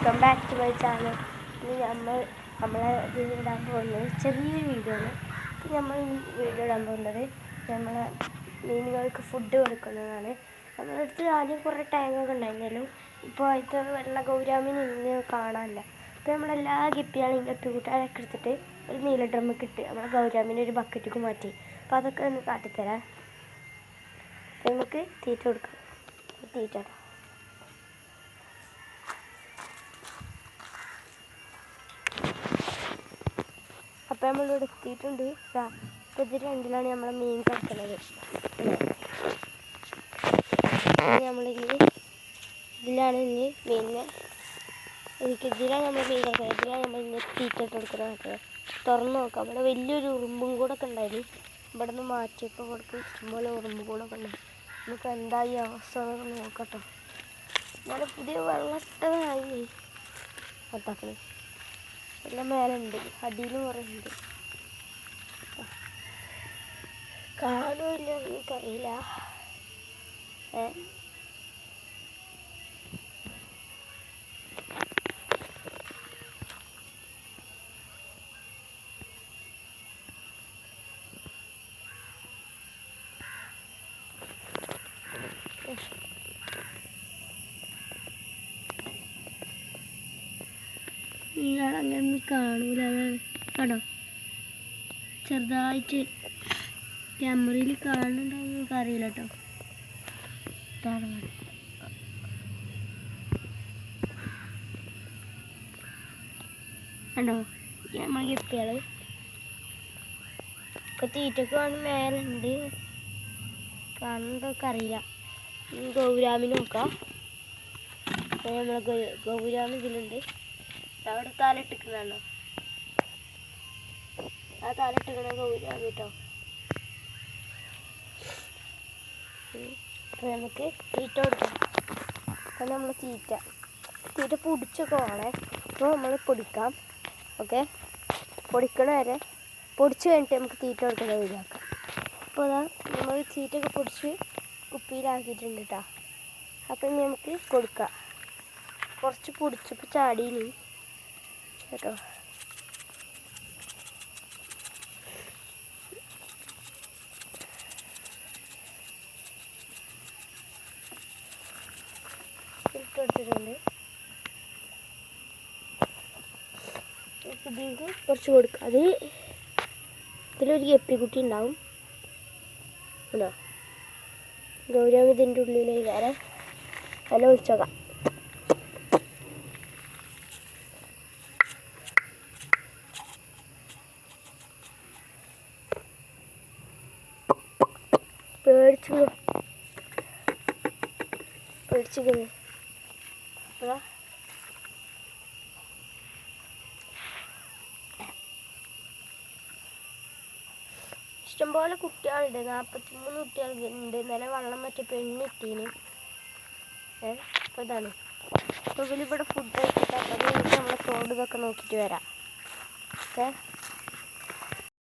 Welcome back to my channel. ഇനി നമ്മളെ ഇടാൻ പോകുന്നത് ചെറിയൊരു വീഡിയോ ആണ്. ഇപ്പം നമ്മൾ വീഡിയോ ഇടാൻ പോകുന്നത് നമ്മളെ മീനുകൾക്ക് ഫുഡ് കൊടുക്കുന്നതാണ്. നമ്മുടെ അടുത്ത് ആദ്യം കുറേ ടാങ്കൊക്കെ ഉണ്ടായിരുന്നല്ലോ. ഇപ്പോൾ അതിൽ വെള്ള ഗൗരാമീൻ ഇന്ന് കാണാനില്ല. അപ്പോൾ നമ്മളെല്ലാ ഗപ്പിയാണെങ്കിലും ഗപ്പിക്കൂട്ടാനൊക്കെ എടുത്തിട്ട് ഒരു നീല ഡ്രമ്മൊക്കെ ഇട്ട് നമ്മളെ ഗൗരാമീനെ ഒരു ബക്കറ്റിലേക്ക് മാറ്റി. അപ്പോൾ അതൊക്കെ ഒന്ന് കാട്ടിത്തരാം. നമുക്ക് തീറ്റ കൊടുക്കാം. തീറ്റ അപ്പം നമ്മളിവിടെ എത്തിയിട്ടുണ്ട്. അപ്പോൾ ഇത് രണ്ടിലാണ് നമ്മളെ മീൻ കിടക്കുന്നത്. ഇതിലാണ് ഇനി മീനിനെ ഇതിലാണ് നമ്മൾ മീൻ കിടക്കുന്നത്. ഇതിലാണ് നമ്മൾ ഇനി തീറ്റ ഇട്ട് കൊടുക്കുന്നത്. തുറന്ന് നോക്കാം. ഇവിടെ വലിയൊരു ഉറുമ്പും കൂടെ ഒക്കെ ഉണ്ടായിരുന്നു. ഇവിടെ നിന്ന് മാറ്റിയപ്പോൾ ഇവിടേക്ക് ഇഷ്ടംപോലെ ഉറുമ്പും കൂടെ ഒക്കെ ഉണ്ടായി. നമുക്ക് എന്തായി അവസ്ഥ നോക്കട്ടോ. നല്ല പുതിയ വെള്ളട്ടതായി അത്താക്കള് എല്ലാം മേലുണ്ട്, അടിയിലും കുറേ ഉണ്ട്. കാണുമില്ല എനിക്കറിയില്ല. ഇയാളങ്ങനെ കാണൂല. കണ്ടോ, ചെറുതായിട്ട് ക്യാമറയിൽ കാണുന്നുണ്ടാവും, നമുക്ക് അറിയില്ല കേട്ടോ. കണ്ടോ നമ്മൾ ഗപ്പികള് ഇപ്പൊ തീറ്റക്ക് വന്ന് മേലുണ്ട്. കാണുന്നതൊക്കെ അറിയില്ല. ഗൗരാമിന് നോക്കാം. നമ്മളെ ഗൗരാമി ഇതിലുണ്ട്. അവിടെ താലിട്ടിക്കുന്നതാണോ? ആ താലിട്ടിക്കണ ഗൗരാമി കേട്ടോ. അപ്പോൾ നമുക്ക് തീറ്റ കൊടുക്കാം. അപ്പം നമ്മൾ തീറ്റ പൊടിച്ചൊക്കെ വേണേ. അപ്പോൾ നമ്മൾ പൊടിക്കാം. ഓക്കെ, പൊടിക്കണ വരെ പൊടിച്ച് കഴിഞ്ഞിട്ട് നമുക്ക് തീറ്റ കൊടുക്കുന്ന ഒഴിവാക്കാം. അപ്പോൾ അതാ നമ്മൾ തീറ്റയൊക്കെ പൊടിച്ച് കുപ്പിയിലാക്കിയിട്ടുണ്ട് കേട്ടോ. അപ്പം നമുക്ക് കൊടുക്കാം. കുറച്ച് പൊടിച്ചപ്പോൾ ചാടീന് കേട്ടോ. ഇട്ടെടുത്തിട്ടുണ്ട്. ഇതിലേക്ക് കുറച്ച് കൊടുക്കുക. ഇതിലൊരു ഗപ്പിക്കുട്ടി ഉണ്ടാവും കേട്ടോ. ഗൗരാമി ഇതിൻ്റെ ഉള്ളിൽ വേറെ നല്ല ഒഴിച്ചോക്കാം. പേടിച്ചിരിക്കുന്നു. അപ്പോൾ ഇഷ്ടംപോലെ കുട്ടികളുണ്ട്. 43 കുട്ടികളുണ്ട്. ഇന്നലെ വെള്ളം മറ്റേ പെണ്ണിട്ടീന്. അപ്പോൾ ഇതാണ്. അപ്പോൾ ഇവിടെ ഫുഡ് കഴിച്ചിട്ട് അപ്പോൾ നമ്മളെ തോട് ഇതൊക്കെ നോക്കിയിട്ട് വരാം. ഓക്കെ.